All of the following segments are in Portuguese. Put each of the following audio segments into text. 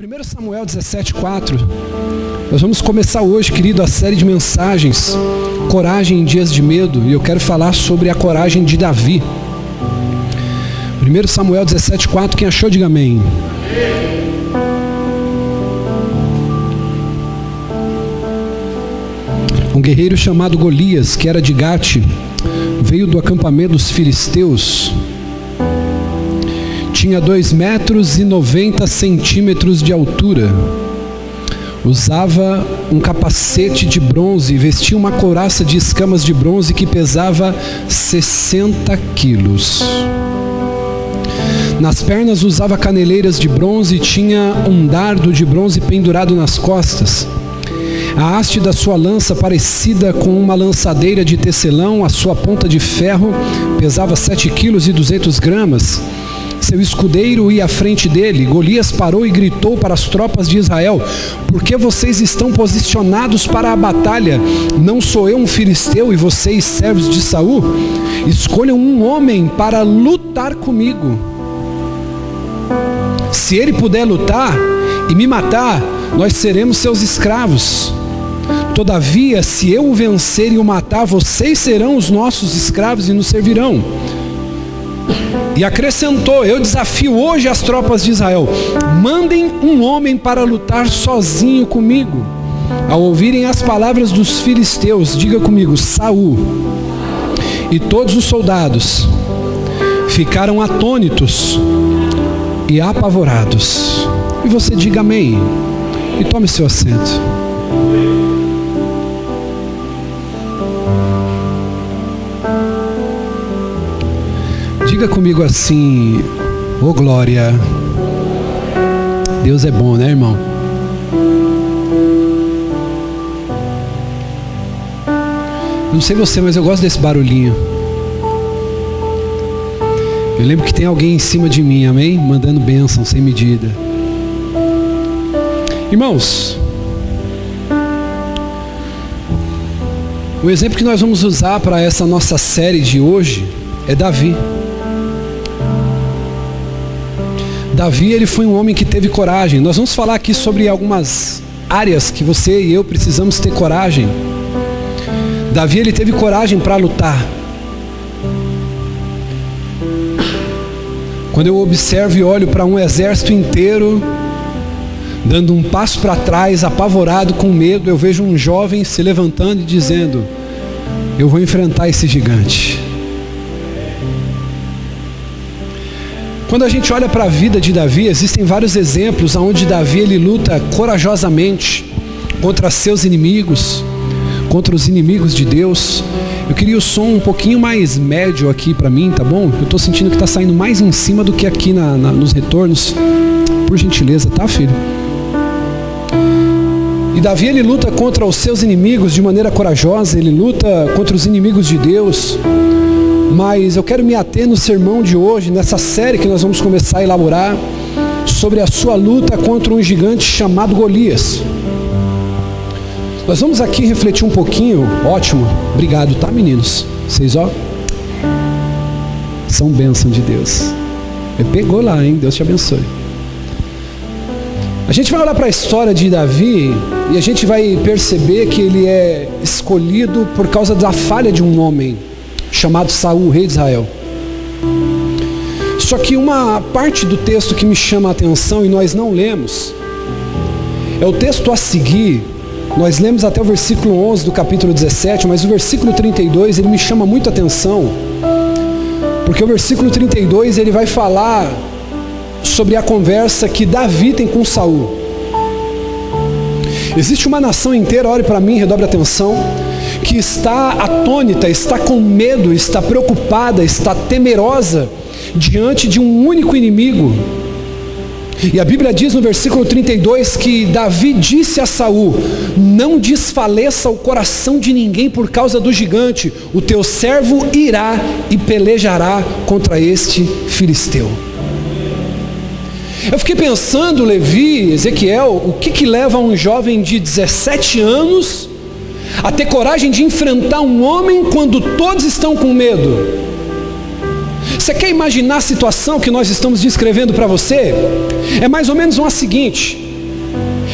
1 Samuel 17:4, nós vamos começar hoje, querido, a série de mensagens, coragem em dias de medo, e eu quero falar sobre a coragem de Davi. 1 Samuel 17:4, quem achou, diga amém. Um guerreiro chamado Golias, que era de Gate, veio do acampamento dos filisteus. Tinha 2,90 metros de altura. Usava um capacete de bronze e vestia uma couraça de escamas de bronze que pesava 60 quilos. Nas pernas usava caneleiras de bronze e tinha um dardo de bronze pendurado nas costas. A haste da sua lança, parecida com uma lançadeira de tecelão, a sua ponta de ferro pesava 7,2 kg. Seu escudeiro ia à frente dele. Golias parou e gritou para as tropas de Israel: por que vocês estão posicionados para a batalha? Não sou eu um filisteu e vocês servos de Saul? Escolham um homem para lutar comigo. Se ele puder lutar e me matar, nós seremos seus escravos. Todavia, se eu o vencer e o matar, vocês serão os nossos escravos e nos servirão. E acrescentou: eu desafio hoje as tropas de Israel, mandem um homem para lutar sozinho comigo. Ao ouvirem as palavras dos filisteus, diga comigo, Saul e todos os soldados ficaram atônitos e apavorados. E você diga amém e tome seu assento. Diga comigo assim: ô glória. Deus é bom, né, irmão? Não sei você, mas eu gosto desse barulhinho. Eu lembro que tem alguém em cima de mim, amém? Mandando bênção sem medida. Irmãos, o exemplo que nós vamos usar para essa nossa série de hoje é Davi. Davi, ele foi um homem que teve coragem. Nós vamos falar aqui sobre algumas áreas que você e eu precisamos ter coragem. Davi, ele teve coragem para lutar. Quando eu observo e olho para um exército inteiro dando um passo para trás, apavorado, com medo, eu vejo um jovem se levantando e dizendo: eu vou enfrentar esse gigante. Quando a gente olha para a vida de Davi, existem vários exemplos onde Davi, ele luta corajosamente contra seus inimigos, contra os inimigos de Deus. Eu queria o som um pouquinho mais médio aqui para mim, tá bom? Eu estou sentindo que está saindo mais em cima do que aqui nos retornos. Por gentileza, tá, filho? E Davi, ele luta contra os seus inimigos de maneira corajosa, ele luta contra os inimigos de Deus. Mas eu quero me ater no sermão de hoje, nessa série que nós vamos começar a elaborar, sobre a sua luta contra um gigante chamado Golias. Nós vamos aqui refletir um pouquinho. Ótimo, obrigado, tá, meninos? Vocês, ó, são bênção de Deus. Pegou lá, hein? Deus te abençoe. A gente vai olhar para a história de Davi e a gente vai perceber que ele é escolhido por causa da falha de um homem chamado Saul, rei de Israel. Só que uma parte do texto que me chama a atenção e nós não lemos é o texto a seguir. Nós lemos até o versículo 11 do capítulo 17, mas o versículo 32 ele me chama muito a atenção, porque o versículo 32 ele vai falar sobre a conversa que Davi tem com Saul. Existe uma nação inteira, olhe para mim, redobre a atenção, que está atônita, está com medo, está preocupada, está temerosa diante de um único inimigo. E a Bíblia diz no versículo 32 que Davi disse a Saul: não desfaleça o coração de ninguém por causa do gigante, o teu servo irá e pelejará contra este filisteu. Eu fiquei pensando, Levi, Ezequiel, o que leva um jovem de 17 anos a ter coragem de enfrentar um homem quando todos estão com medo? Você quer imaginar a situação que nós estamos descrevendo para você? É mais ou menos uma seguinte: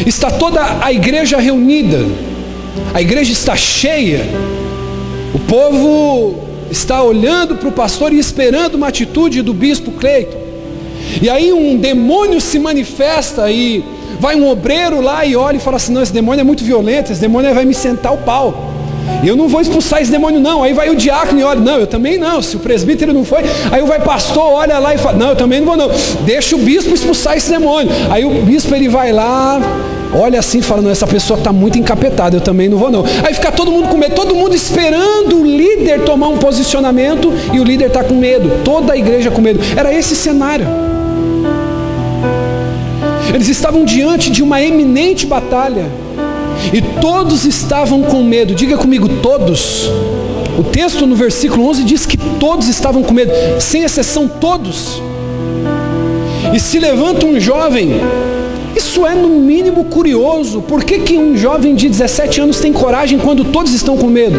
Está toda a igreja reunida, a igreja está cheia, o povo está olhando para o pastor e esperando uma atitude do bispo Cleiton. E aí um demônio se manifesta e vai um obreiro lá e olha e fala assim: não, esse demônio é muito violento, esse demônio vai me sentar o pau, eu não vou expulsar esse demônio não. Aí vai o diácono e olha: não, eu também não. Se o presbítero não foi, aí vai pastor, olha lá e fala: não, eu também não vou não, deixa o bispo expulsar esse demônio. Aí o bispo ele vai lá, olha assim e fala: não, essa pessoa está muito encapetada, eu também não vou não. Aí fica todo mundo com medo, todo mundo esperando o líder tomar um posicionamento, e o líder está com medo, toda a igreja com medo. Era esse cenário. Eles estavam diante de uma eminente batalha, e todos estavam com medo. Diga comigo, todos. O texto no versículo 11 diz que todos estavam com medo, sem exceção, todos. E se levanta um jovem. Isso é no mínimo curioso. Por que um jovem de 17 anos tem coragem quando todos estão com medo?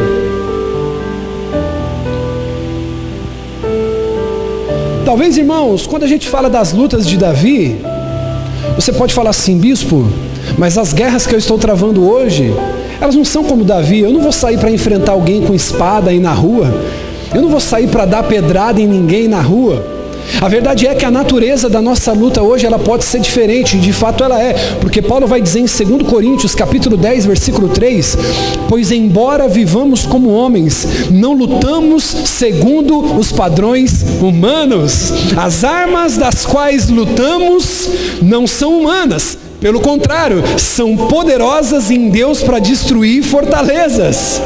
Talvez, irmãos, quando a gente fala das lutas de Davi, você pode falar assim: bispo, mas as guerras que eu estou travando hoje, elas não são como Davi. Eu não vou sair para enfrentar alguém com espada aí na rua, eu não vou sair para dar pedrada em ninguém na rua. A verdade é que a natureza da nossa luta hoje, ela pode ser diferente, de fato ela é, porque Paulo vai dizer em 2 Coríntios, capítulo 10, versículo 3, pois embora vivamos como homens, não lutamos segundo os padrões humanos. As armas das quais lutamos não são humanas, pelo contrário, são poderosas em Deus para destruir fortalezas.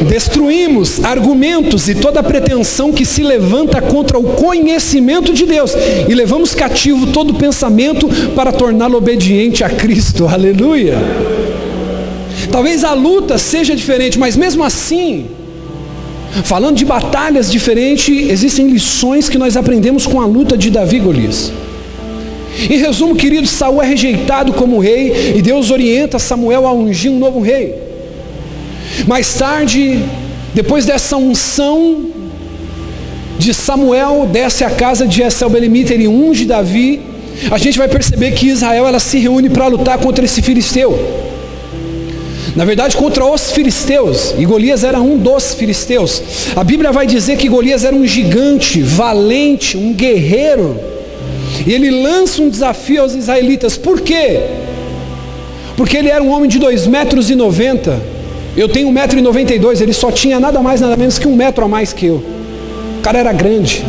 Destruímos argumentos e toda pretensão que se levanta contra o conhecimento de Deus, e levamos cativo todo pensamento para torná-lo obediente a Cristo. Aleluia! Talvez a luta seja diferente, mas mesmo assim, falando de batalhas diferentes, existem lições que nós aprendemos com a luta de Davi e Golias. Em resumo, querido, Saul é rejeitado como rei, e Deus orienta Samuel a ungir um novo rei. Mais tarde, depois dessa unção de Samuel, desce à casa de Jessé-Belemita, ele unge Davi. A gente vai perceber que Israel, ela se reúne para lutar contra esse filisteu. Na verdade, contra os filisteus, e Golias era um dos filisteus. A Bíblia vai dizer que Golias era um gigante, valente, um guerreiro. E ele lança um desafio aos israelitas. Por quê? Porque ele era um homem de 2,90 metros. Eu tenho 1,92 m. Ele só tinha nada mais, nada menos que 1 metro a mais que eu. O cara era grande.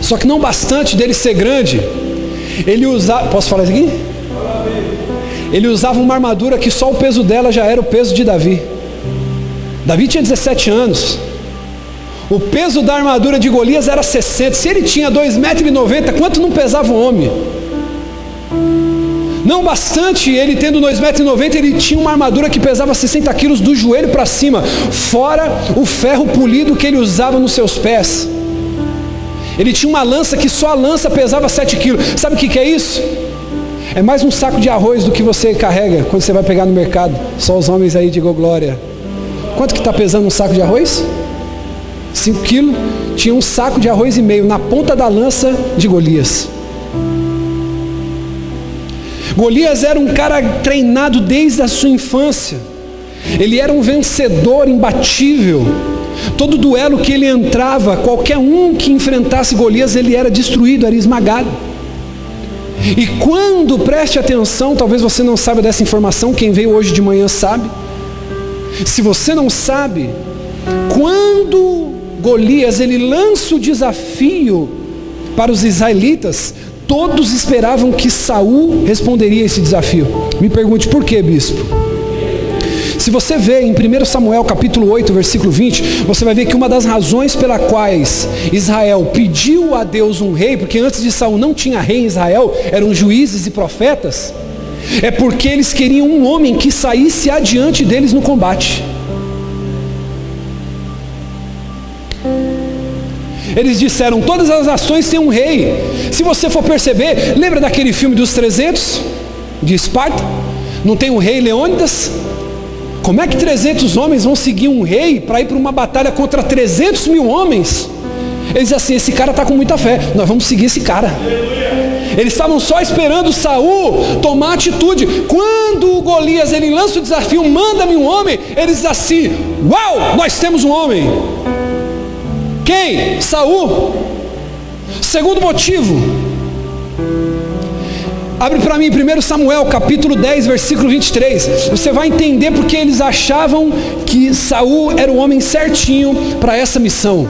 Só que não bastante dele ser grande, ele usava... Posso falar isso aqui? Ele usava uma armadura que só o peso dela já era o peso de Davi. Davi tinha 17 anos. O peso da armadura de Golias era 60. Se ele tinha 2,90 metros, quanto não pesava o homem? Não bastante ele tendo 2,90 metros, ele tinha uma armadura que pesava 60 quilos do joelho para cima, fora o ferro polido que ele usava nos seus pés. Ele tinha uma lança que só a lança pesava 7 quilos. Sabe o que é isso? É mais um saco de arroz do que você carrega quando você vai pegar no mercado. Só os homens aí, digam glória. Quanto que está pesando um saco de arroz? 5 quilos. Tinha um saco de arroz e meio na ponta da lança de Golias. Golias era um cara treinado desde a sua infância. Ele era um vencedor imbatível. Todo duelo que ele entrava, qualquer um que enfrentasse Golias, ele era destruído, era esmagado. E quando, preste atenção, talvez você não saiba dessa informação, quem veio hoje de manhã sabe. Se você não sabe, quando Golias ele lança o desafio para os israelitas, todos esperavam que Saul responderia a esse desafio. Me pergunte por quê, bispo? Se você vê em 1 Samuel capítulo 8, versículo 20, você vai ver que uma das razões pelas quais Israel pediu a Deus um rei, porque antes de Saul não tinha rei em Israel, eram juízes e profetas, é porque eles queriam um homem que saísse adiante deles no combate. Eles disseram, todas as nações têm um rei. Se você for perceber, lembra daquele filme dos 300 de Esparta? Não tem um rei Leônidas? Como é que 300 homens vão seguir um rei para ir para uma batalha contra 300 mil homens? Eles dizem assim, esse cara está com muita fé, nós vamos seguir esse cara. Eles estavam só esperando Saul tomar atitude. Quando o Golias ele lança o desafio, manda-me um homem, eles dizem assim: uau, nós temos um homem. Quem? Saul. Segundo motivo, abre para mim 1 Samuel capítulo 10 versículo 23. Você vai entender porque eles achavam que Saul era o homem certinho para essa missão.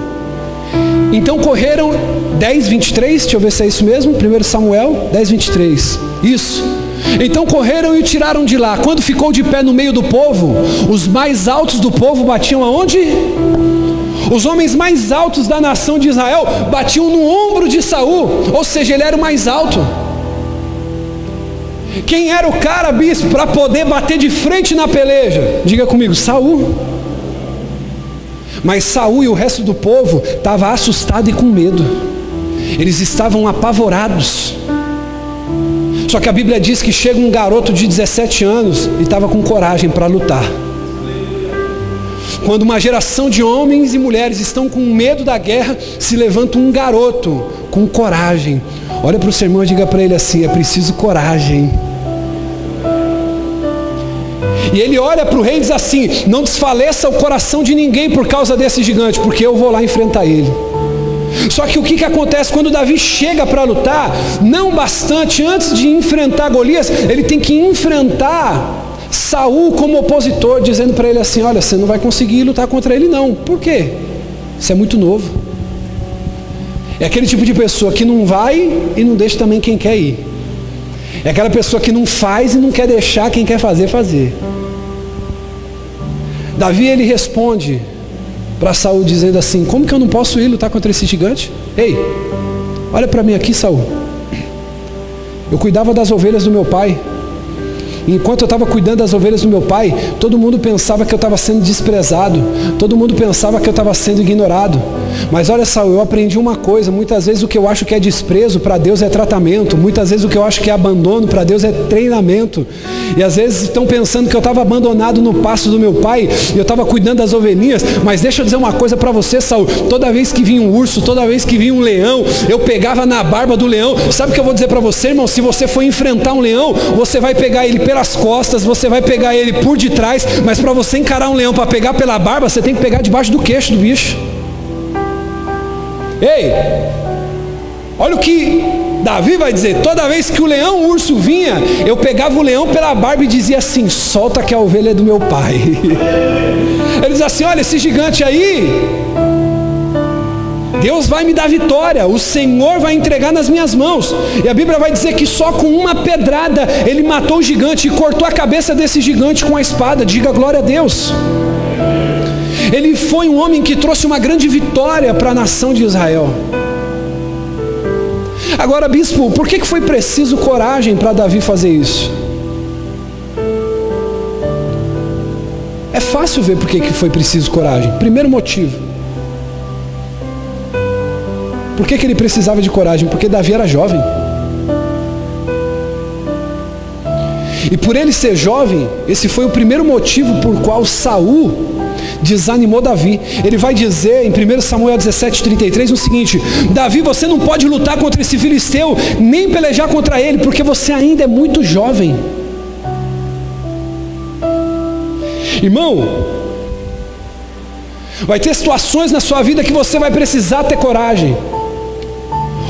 Então correram 10, 23, deixa eu ver se é isso mesmo, 1 Samuel 10, 23, isso. Então correram e o tiraram de lá. Quando ficou de pé no meio do povo, os mais altos do povo batiam aonde? Os homens mais altos da nação de Israel batiam no ombro de Saul, ou seja, ele era o mais alto. Quem era o cara, bispo, para poder bater de frente na peleja? Diga comigo, Saul. Mas Saul e o resto do povo estava assustado e com medo. Eles estavam apavorados. Só que a Bíblia diz que chega um garoto de 17 anos e estava com coragem para lutar. Quando uma geração de homens e mulheres estão com medo da guerra, se levanta um garoto com coragem. Olha para o seu irmão e diga para ele assim: é preciso coragem. E ele olha para o rei e diz assim: não desfaleça o coração de ninguém por causa desse gigante, porque eu vou lá enfrentar ele. Só que o que acontece quando Davi chega para lutar? Não bastante, antes de enfrentar Golias, ele tem que enfrentar Saul como opositor, dizendo para ele assim: olha, você não vai conseguir lutar contra ele não. Por quê? Você é muito novo. É aquele tipo de pessoa que não vai e não deixa também quem quer ir. É aquela pessoa que não faz e não quer deixar quem quer fazer. Davi ele responde para Saul dizendo assim: como que eu não posso ir lutar contra esse gigante? Ei, olha para mim aqui, Saul. Eu cuidava das ovelhas do meu pai. Enquanto eu estava cuidando das ovelhas do meu pai, todo mundo pensava que eu estava sendo desprezado, todo mundo pensava que eu estava sendo ignorado. Mas olha, Saul, eu aprendi uma coisa: muitas vezes o que eu acho que é desprezo para Deus é tratamento, muitas vezes o que eu acho que é abandono para Deus é treinamento. E às vezes estão pensando que eu estava abandonado no pasto do meu pai e eu estava cuidando das ovelhinhas. Mas deixa eu dizer uma coisa para você, Saul: toda vez que vinha um urso, toda vez que vinha um leão, eu pegava na barba do leão. Sabe o que eu vou dizer para você, irmão? Se você for enfrentar um leão, você vai pegar ele pelas costas, você vai pegar ele por detrás, mas para você encarar um leão, para pegar pela barba, você tem que pegar debaixo do queixo do bicho. Ei, olha o que Davi vai dizer: toda vez que o leão, o urso vinha, eu pegava o leão pela barba e dizia assim: solta que a ovelha é do meu pai. Ele diz assim: olha, esse gigante aí, Deus vai me dar vitória, o Senhor vai entregar nas minhas mãos. E a Bíblia vai dizer que só com uma pedrada ele matou o gigante e cortou a cabeça desse gigante com a espada. Diga glória a Deus. Ele foi um homem que trouxe uma grande vitória para a nação de Israel. Agora, bispo, por que foi preciso coragem para Davi fazer isso? É fácil ver por que foi preciso coragem. Primeiro motivo: por que ele precisava de coragem? Porque Davi era jovem. E por ele ser jovem, esse foi o primeiro motivo por qual Saul desanimou Davi. Ele vai dizer em 1 Samuel 17:33 o seguinte: Davi, você não pode lutar contra esse filisteu, nem pelejar contra ele, porque você ainda é muito jovem. Irmão, vai ter situações na sua vida que você vai precisar ter coragem.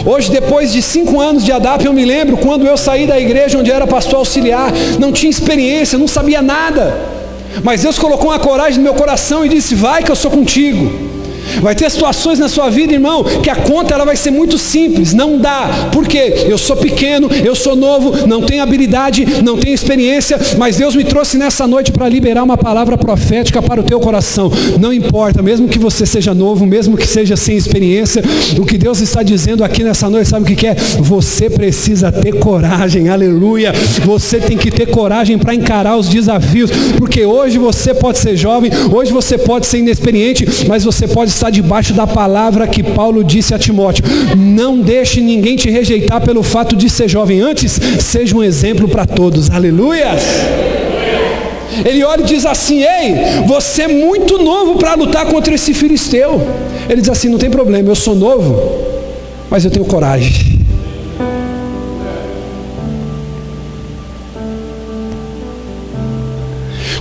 Hoje, depois de 5 anos de ADAP, eu me lembro quando eu saí da igreja onde era pastor auxiliar, não tinha experiência, não sabia nada, mas Deus colocou uma coragem no meu coração e disse: vai que eu sou contigo. Vai ter situações na sua vida, irmão, que a conta ela vai ser muito simples, não dá, porque eu sou pequeno, eu sou novo, não tenho habilidade, não tenho experiência, mas Deus me trouxe nessa noite para liberar uma palavra profética para o teu coração. Não importa, mesmo que você seja novo, mesmo que seja sem experiência, o que Deus está dizendo aqui nessa noite, sabe o que é? Você precisa ter coragem, aleluia. Você tem que ter coragem para encarar os desafios, porque hoje você pode ser jovem, hoje você pode ser inexperiente, mas você pode estar debaixo da palavra que Paulo disse a Timóteo: não deixe ninguém te rejeitar pelo fato de ser jovem, antes seja um exemplo para todos, aleluia. Ele olha e diz assim: ei, você é muito novo para lutar contra esse filisteu. Ele diz assim: não tem problema, eu sou novo, mas eu tenho coragem.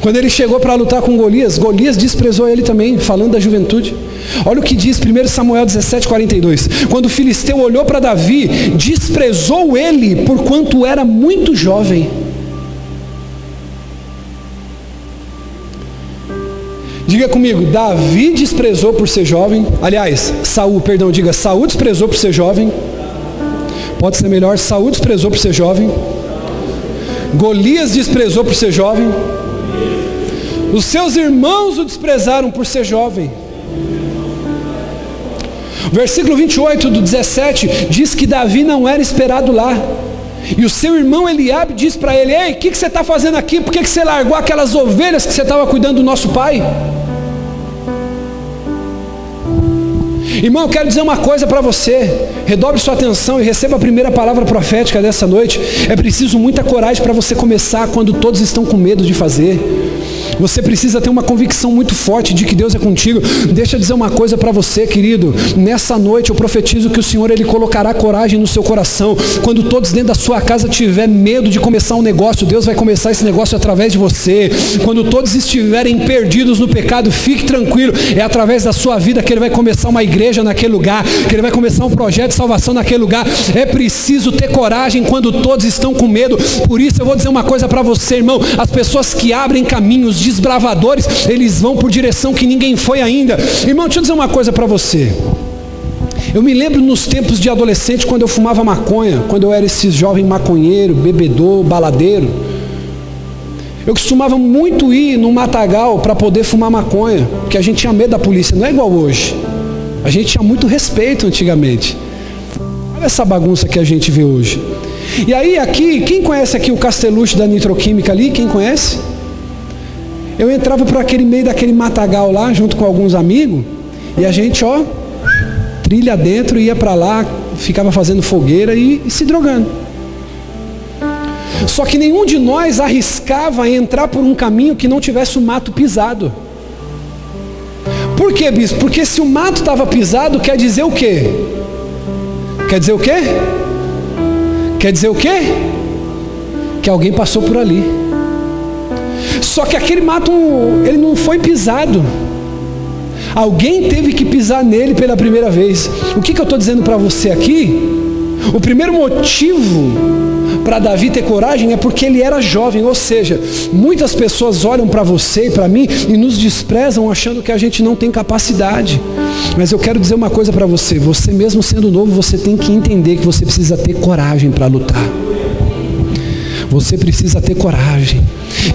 Quando ele chegou para lutar com Golias, Golias desprezou ele também, falando da juventude. Olha o que diz 1 Samuel 17:42. Quando o filisteu olhou para Davi, desprezou ele, porquanto era muito jovem. Diga comigo, Davi desprezou por ser jovem. Aliás, Saul desprezou por ser jovem. Pode ser melhor, Saul desprezou por ser jovem. Golias desprezou por ser jovem. Os seus irmãos o desprezaram por ser jovem. O versículo 28 do 17 diz que Davi não era esperado lá. E o seu irmão Eliabe diz para ele: ei, o que você está fazendo aqui? Por que você largou aquelas ovelhas que você estava cuidando do nosso pai? Irmão, eu quero dizer uma coisa para você. Redobre sua atenção e receba a primeira palavra profética dessa noite. É preciso muita coragem para você começar quando todos estão com medo de fazer. Você precisa ter uma convicção muito forte de que Deus é contigo. Deixa eu dizer uma coisa para você, querido. Nessa noite eu profetizo que o Senhor, Ele colocará coragem no seu coração. Quando todos dentro da sua casa tiver medo de começar um negócio, Deus vai começar esse negócio através de você. Quando todos estiverem perdidos no pecado, fique tranquilo. É através da sua vida que Ele vai começar uma igreja naquele lugar, que Ele vai começar um projeto de salvação naquele lugar. É preciso ter coragem quando todos estão com medo. Por isso eu vou dizer uma coisa para você, irmão. As pessoas que abrem caminhos, desbravadores, eles vão por direção que ninguém foi ainda. Irmão, deixa eu dizer uma coisa para você. Eu me lembro nos tempos de adolescente, quando eu fumava maconha, quando eu era esse jovem maconheiro, bebedor, baladeiro. Eu costumava muito ir no matagal para poder fumar maconha, porque a gente tinha medo da polícia, não é igual hoje. A gente tinha muito respeito antigamente. Olha essa bagunça que a gente vê hoje. E aí aqui, quem conhece aqui o Casteluche da Nitroquímica ali? Quem conhece? Eu entrava para aquele meio daquele matagal lá, junto com alguns amigos, e a gente, trilha dentro, ia para lá, ficava fazendo fogueira e se drogando. Só que nenhum de nós arriscava entrar por um caminho que não tivesse o mato pisado. Por quê, bispo? Porque se o mato estava pisado, quer dizer o quê? Quer dizer o quê? Quer dizer o quê? Que alguém passou por ali. Só que aquele mato, ele não foi pisado. Alguém teve que pisar nele pela primeira vez. O que eu estou dizendo para você aqui? O primeiro motivo para Davi ter coragem é porque ele era jovem. Ou seja, muitas pessoas olham para você e para mim e nos desprezam achando que a gente não tem capacidade. Mas eu quero dizer uma coisa para você. Você mesmo sendo novo, você tem que entender que você precisa ter coragem para lutar. Você precisa ter coragem.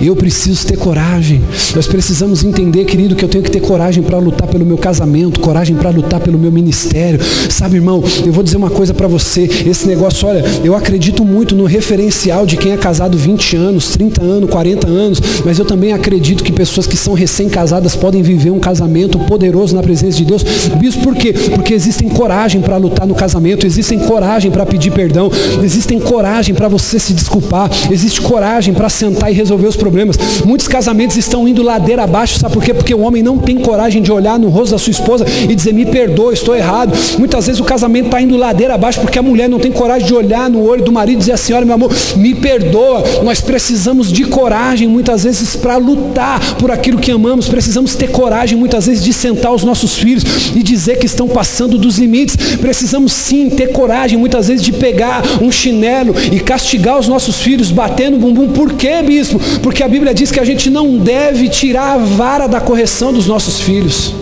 Eu preciso ter coragem. Nós precisamos entender, querido, que eu tenho que ter coragem para lutar pelo meu casamento, coragem para lutar pelo meu ministério. Sabe, irmão, eu vou dizer uma coisa para você. Esse negócio, olha, eu acredito muito no referencial de quem é casado 20 anos, 30 anos, 40 anos, mas eu também acredito que pessoas que são recém-casadas podem viver um casamento poderoso na presença de Deus. Bispo, por quê? Porque existem coragem para lutar no casamento, existem coragem para pedir perdão, existem coragem para você se desculpar, existe coragem para sentar e resolver os problemas. Muitos casamentos estão indo ladeira abaixo, sabe por quê? Porque o homem não tem coragem de olhar no rosto da sua esposa e dizer: me perdoa, estou errado. Muitas vezes o casamento está indo ladeira abaixo porque a mulher não tem coragem de olhar no olho do marido e dizer assim: olha, meu amor, me perdoa. Nós precisamos de coragem muitas vezes para lutar por aquilo que amamos. Precisamos ter coragem muitas vezes de sentar os nossos filhos e dizer que estão passando dos limites. Precisamos sim ter coragem muitas vezes de pegar um chinelo e castigar os nossos filhos, bater no bumbum. Por quê, bispo? Porque a Bíblia diz que a gente não deve tirar a vara da correção dos nossos filhos.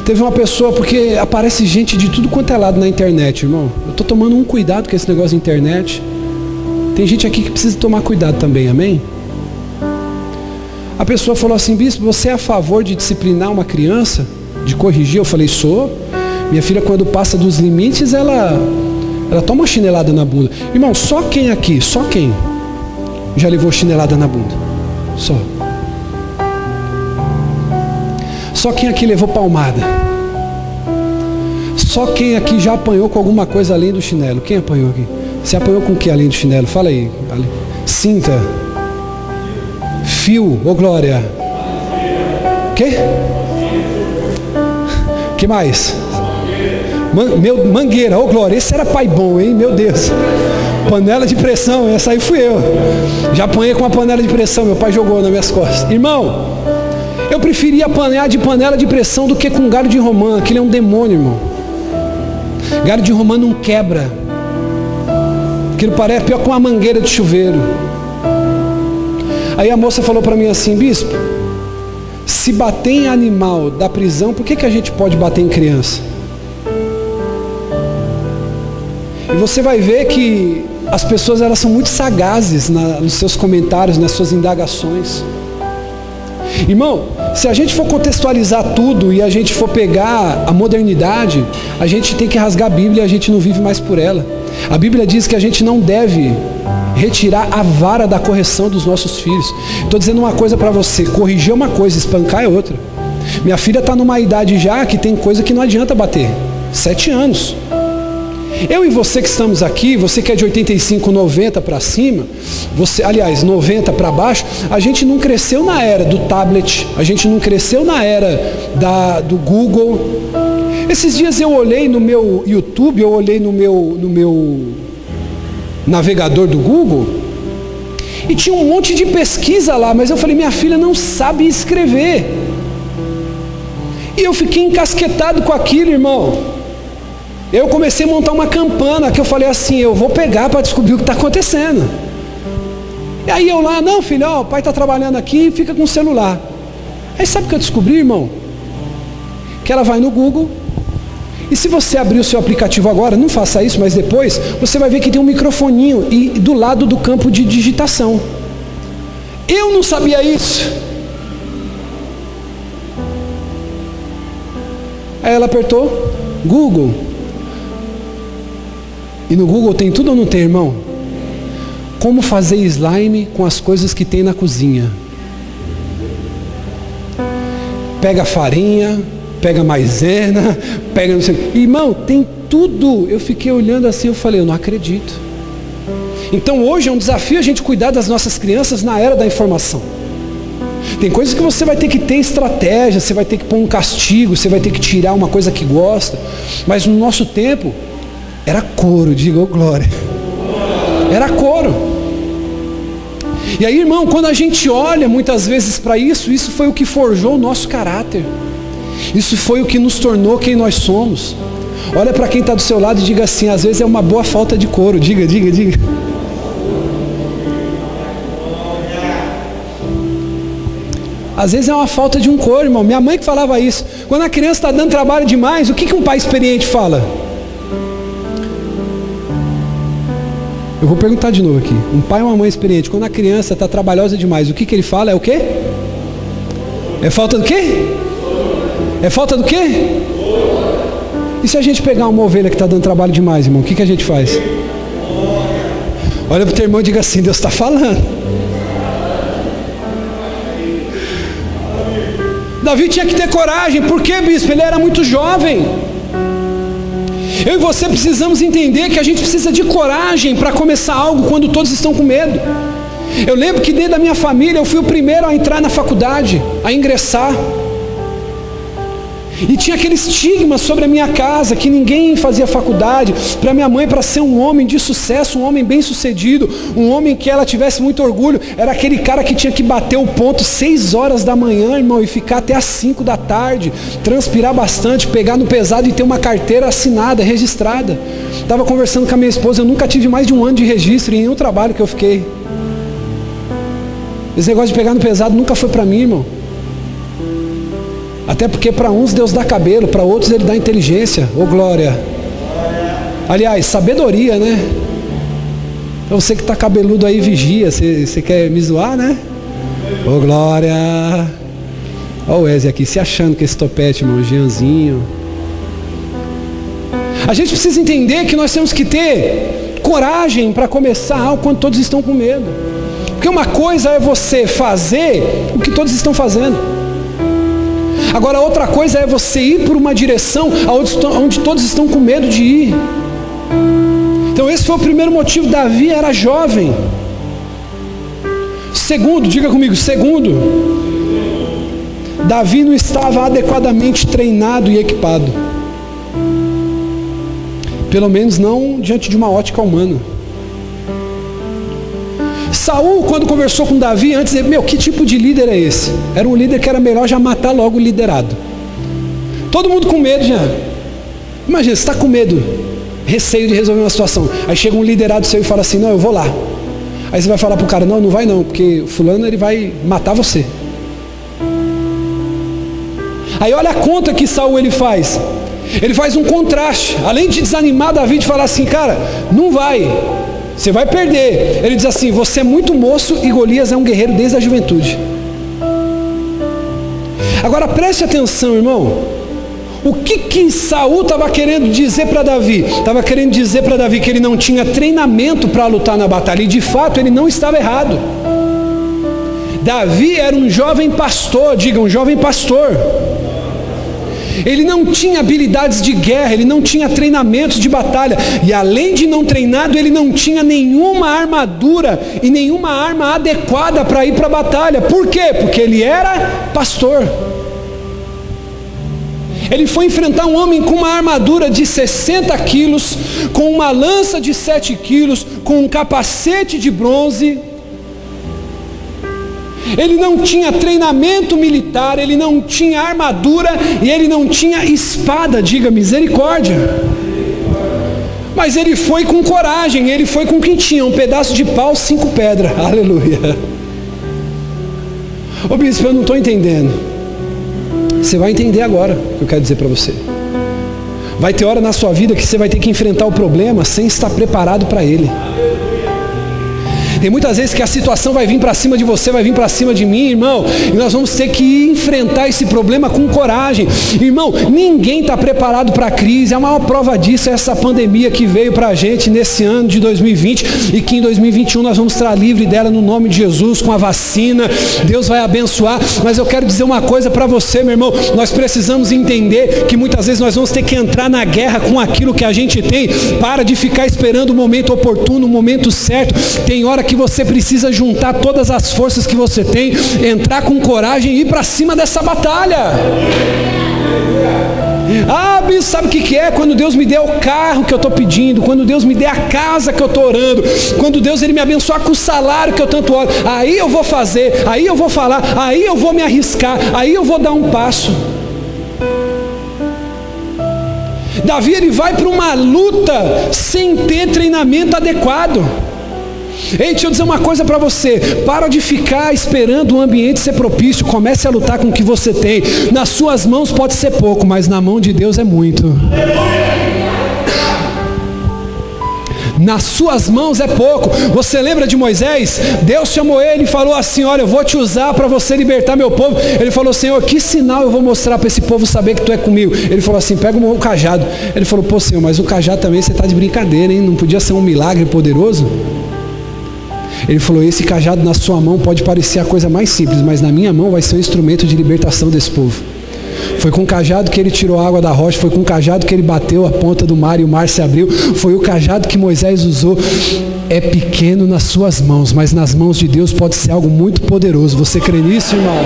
Teve uma pessoa, porque aparece gente de tudo quanto é lado na internet, irmão. Eu estou tomando um cuidado com esse negócio de internet. Tem gente aqui que precisa tomar cuidado também, amém? A pessoa falou assim: bispo, você é a favor de disciplinar uma criança? De corrigir? Eu falei: sou. Minha filha, quando passa dos limites, ela toma uma chinelada na bunda. Irmão, só quem aqui, só quem já levou chinelada na bunda? Só quem aqui levou palmada? Só quem aqui já apanhou com alguma coisa além do chinelo? Quem apanhou aqui? Você apanhou com o que além do chinelo? Fala aí. Cinta. Fio. Ô glória. Quê? Que mais? Mangueira. Ô glória. Esse era pai bom, hein? Meu Deus. Panela de pressão, essa aí fui eu. Já apanhei com uma panela de pressão, meu pai jogou nas minhas costas. Irmão, eu preferia apanhar de panela de pressão do que com galho de romã. Aquilo é um demônio, irmão. Galho de romã não quebra. Aquilo parece pior que uma mangueira de chuveiro. Aí a moça falou para mim assim: bispo, se bater em animal da prisão, por que a gente pode bater em criança? E você vai ver que as pessoas, elas são muito sagazes nos seus comentários, nas suas indagações. Irmão, se a gente for contextualizar tudo e a gente for pegar a modernidade, a gente tem que rasgar a Bíblia e a gente não vive mais por ela. A Bíblia diz que a gente não deve retirar a vara da correção dos nossos filhos. Estou dizendo uma coisa para você: corrigir é uma coisa, espancar é outra. Minha filha está numa idade já que tem coisa que não adianta bater. 7 anos. Eu e você que estamos aqui, você que é de 85, 90 para cima, você, aliás, 90 para baixo, a gente não cresceu na era do tablet, a gente não cresceu na era do Google. Esses dias eu olhei no meu YouTube, eu olhei no meu navegador do Google, e tinha um monte de pesquisa lá, mas eu falei: minha filha não sabe escrever. E eu fiquei encasquetado com aquilo, irmão. Eu comecei a montar uma campana, que eu falei assim: eu vou pegar para descobrir o que está acontecendo. E aí eu lá: não, filho, ó, o pai está trabalhando aqui, fica com o celular. Aí sabe o que eu descobri, irmão? Que ela vai no Google, e se você abrir o seu aplicativo agora, não faça isso, mas depois, você vai ver que tem um microfoninho e do lado do campo de digitação. Eu não sabia isso. Aí ela apertou Google. E no Google tem tudo ou não tem, irmão? Como fazer slime com as coisas que tem na cozinha. Pega farinha, pega maisena, pega não sei. Irmão, tem tudo. Eu fiquei olhando assim, eu falei: eu não acredito. Então hoje é um desafio a gente cuidar das nossas crianças na era da informação. Tem coisas que você vai ter que ter estratégia, você vai ter que pôr um castigo, você vai ter que tirar uma coisa que gosta. Mas no nosso tempo era couro, diga: ô glória. Era couro. E aí, irmão, quando a gente olha muitas vezes para isso, isso foi o que forjou o nosso caráter. Isso foi o que nos tornou quem nós somos. Olha para quem está do seu lado e diga assim: às vezes é uma boa falta de couro. Diga, diga, diga. Às vezes é uma falta de um couro, irmão. Minha mãe que falava isso. Quando a criança está dando trabalho demais, o que um pai experiente fala? Eu vou perguntar de novo aqui. Um pai ou uma mãe experiente, quando a criança está trabalhosa demais, o que ele fala? É o quê? É falta do quê? É falta do quê? E se a gente pegar uma ovelha que está dando trabalho demais, irmão, o que a gente faz? Olha para o teu irmão e diga assim: Deus está falando. Davi tinha que ter coragem. Por quê, bispo? Ele era muito jovem. Eu e você precisamos entender que a gente precisa de coragem para começar algo quando todos estão com medo. Eu lembro que dentro da minha família eu fui o primeiro a entrar na faculdade, a ingressar. E tinha aquele estigma sobre a minha casa, que ninguém fazia faculdade. Para minha mãe, para ser um homem de sucesso, um homem bem sucedido, um homem que ela tivesse muito orgulho, era aquele cara que tinha que bater o ponto 6 horas da manhã, irmão, e ficar até às 5 da tarde, transpirar bastante, pegar no pesado e ter uma carteira assinada, registrada. Estava conversando com a minha esposa, eu nunca tive mais de 1 ano de registro em nenhum trabalho que eu fiquei. Esse negócio de pegar no pesado nunca foi para mim, irmão. Até porque para uns Deus dá cabelo, para outros Ele dá inteligência. Ô glória. Aliás, sabedoria, né? Então você que está cabeludo aí, vigia. Você quer me zoar, né? Ô glória. Olha o Wesley aqui se achando com esse topete, irmão. Jeanzinho. A gente precisa entender que nós temos que ter coragem para começar algo quando todos estão com medo. Porque uma coisa é você fazer o que todos estão fazendo. Agora outra coisa é você ir por uma direção onde todos estão com medo de ir. Então esse foi o primeiro motivo. Davi era jovem. Segundo, diga comigo, segundo, Davi não estava adequadamente treinado e equipado. Pelo menos não diante de uma ótica humana. Saul, quando conversou com Davi, antes de que tipo de líder é esse? Era um líder que era melhor já matar logo o liderado. Todo mundo com medo já. Imagina, você está com medo, receio de resolver uma situação. Aí chega um liderado seu e fala assim, não, eu vou lá. Aí você vai falar pro cara, não, não vai não, porque o fulano ele vai matar você. Aí olha a conta que Saul ele faz. Ele faz um contraste. Além de desanimar Davi, de falar assim, cara, não vai, você vai perder. Ele diz assim, você é muito moço e Golias é um guerreiro desde a juventude. Agora preste atenção, irmão. O que Saul estava querendo dizer para Davi? Estava querendo dizer para Davi que ele não tinha treinamento para lutar na batalha. E de fato ele não estava errado. Davi era um jovem pastor, diga, um jovem pastor. Ele não tinha habilidades de guerra, ele não tinha treinamentos de batalha. E além de não treinado, ele não tinha nenhuma armadura e nenhuma arma adequada para ir para a batalha. Por quê? Porque ele era pastor. Ele foi enfrentar um homem com uma armadura de 60 quilos, com uma lança de 7 quilos, com um capacete de bronze. Ele não tinha treinamento militar, ele não tinha armadura e ele não tinha espada, diga misericórdia. Mas ele foi com coragem, ele foi com o que tinha, um pedaço de pau, 5 pedras, aleluia. Ô bispo, eu não estou entendendo. Você vai entender agora o que eu quero dizer para você. Vai ter hora na sua vida que você vai ter que enfrentar o problema sem estar preparado para ele. Tem muitas vezes que a situação vai vir para cima de você, vai vir para cima de mim, irmão, e nós vamos ter que enfrentar esse problema com coragem. Irmão, ninguém está preparado para a crise. A maior prova disso é essa pandemia que veio para a gente nesse ano de 2020 e que em 2021 nós vamos estar livre dela no nome de Jesus, com a vacina. Deus vai abençoar. Mas eu quero dizer uma coisa para você, meu irmão, nós precisamos entender que muitas vezes nós vamos ter que entrar na guerra com aquilo que a gente tem. Para de ficar esperando o momento oportuno, o momento certo. Tem hora que você precisa juntar todas as forças que você tem, entrar com coragem e ir para cima dessa batalha. Ah, bispo, sabe o que é? Quando Deus me der o carro que eu estou pedindo, quando Deus me der a casa que eu estou orando, quando Deus ele me abençoar com o salário que eu tanto oro, aí eu vou fazer, aí eu vou falar, aí eu vou me arriscar, aí eu vou dar um passo. Davi ele vai para uma luta sem ter treinamento adequado. Ei, deixa eu dizer uma coisa para você. Para de ficar esperando o ambiente ser propício. Comece a lutar com o que você tem. Nas suas mãos pode ser pouco, mas na mão de Deus é muito. Nas suas mãos é pouco. Você lembra de Moisés? Deus chamou ele e falou assim, olha, eu vou te usar para você libertar meu povo. Ele falou, Senhor, que sinal eu vou mostrar para esse povo saber que tu é comigo? Ele falou assim, pega o cajado. Ele falou, pô Senhor, mas o cajado também você está de brincadeira, hein? Não podia ser um milagre poderoso? Ele falou, esse cajado na sua mão pode parecer a coisa mais simples, mas na minha mão vai ser um instrumento de libertação desse povo. Foi com o cajado que ele tirou a água da rocha, foi com o cajado que ele bateu a ponta do mar e o mar se abriu, foi o cajado que Moisés usou. É pequeno nas suas mãos, mas nas mãos de Deus pode ser algo muito poderoso. Você crê nisso, irmão?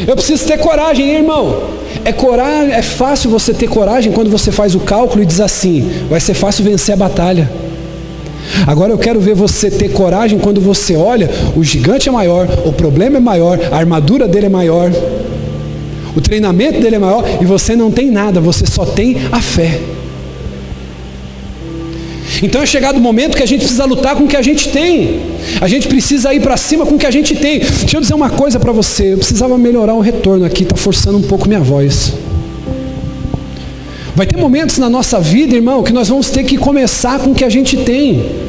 Eu preciso ter coragem, hein, irmão? É fácil você ter coragem quando você faz o cálculo e diz assim, vai ser fácil vencer a batalha. Agora eu quero ver você ter coragem quando você olha, o gigante é maior, o problema é maior, a armadura dele é maior, o treinamento dele é maior e você não tem nada, você só tem a fé. Então é chegado o momento que a gente precisa lutar com o que a gente tem. A gente precisa ir para cima com o que a gente tem. Deixa eu dizer uma coisa para você, eu precisava melhorar o retorno aqui, está forçando um pouco minha voz. Vai ter momentos na nossa vida, irmão, que nós vamos ter que começar com o que a gente tem.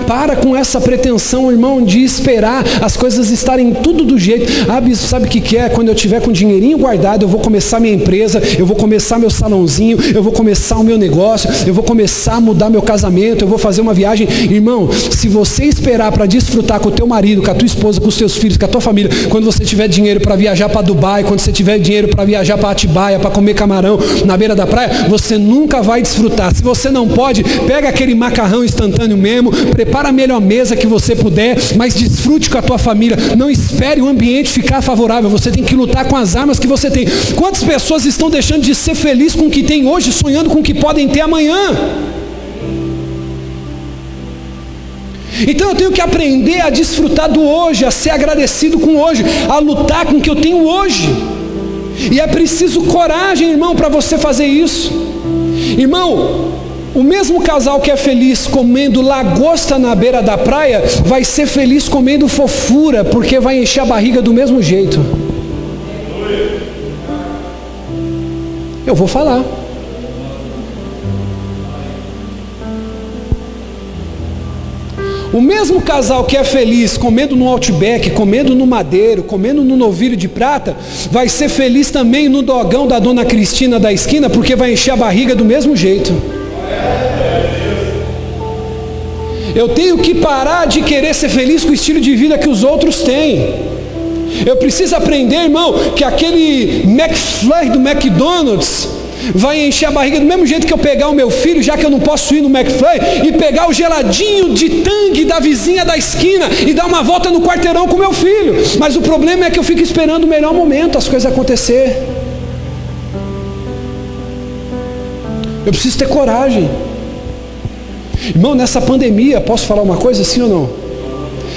Para com essa pretensão, irmão, de esperar as coisas estarem tudo do jeito. Ah, bispo, sabe o que é? Quando eu tiver com dinheirinho guardado, eu vou começar minha empresa, eu vou começar meu salãozinho, eu vou começar o meu negócio, eu vou começar a mudar meu casamento, eu vou fazer uma viagem. Irmão, se você esperar para desfrutar com o teu marido, com a tua esposa, com os teus filhos, com a tua família, quando você tiver dinheiro para viajar para Dubai, quando você tiver dinheiro para viajar para Atibaia, para comer camarão na beira da praia, você nunca vai desfrutar. Se você não pode, pega aquele macarrão instantâneo mesmo, prepara a melhor mesa que você puder, mas desfrute com a tua família. Não espere o ambiente ficar favorável. Você tem que lutar com as armas que você tem. Quantas pessoas estão deixando de ser felizes com o que tem hoje, sonhando com o que podem ter amanhã? Então eu tenho que aprender a desfrutar do hoje, a ser agradecido com hoje, a lutar com o que eu tenho hoje. E é preciso coragem, irmão, para você fazer isso. Irmão, o mesmo casal que é feliz comendo lagosta na beira da praia, vai ser feliz comendo fofura, porque vai encher a barriga do mesmo jeito. Eu vou falar. O mesmo casal que é feliz comendo no Outback, comendo no Madeiro, comendo no Novilho de Prata, vai ser feliz também no dogão da Dona Cristina da esquina, porque vai encher a barriga do mesmo jeito. Eu tenho que parar de querer ser feliz com o estilo de vida que os outros têm. Eu preciso aprender, irmão, que aquele McFlurry do McDonald's vai encher a barriga do mesmo jeito que eu pegar o meu filho, já que eu não posso ir no McFlurry, e pegar o geladinho de Tang da vizinha da esquina e dar uma volta no quarteirão com o meu filho. Mas o problema é que eu fico esperando o melhor momento, as coisas acontecer. Eu preciso ter coragem. Irmão, nessa pandemia, posso falar uma coisa, sim ou não?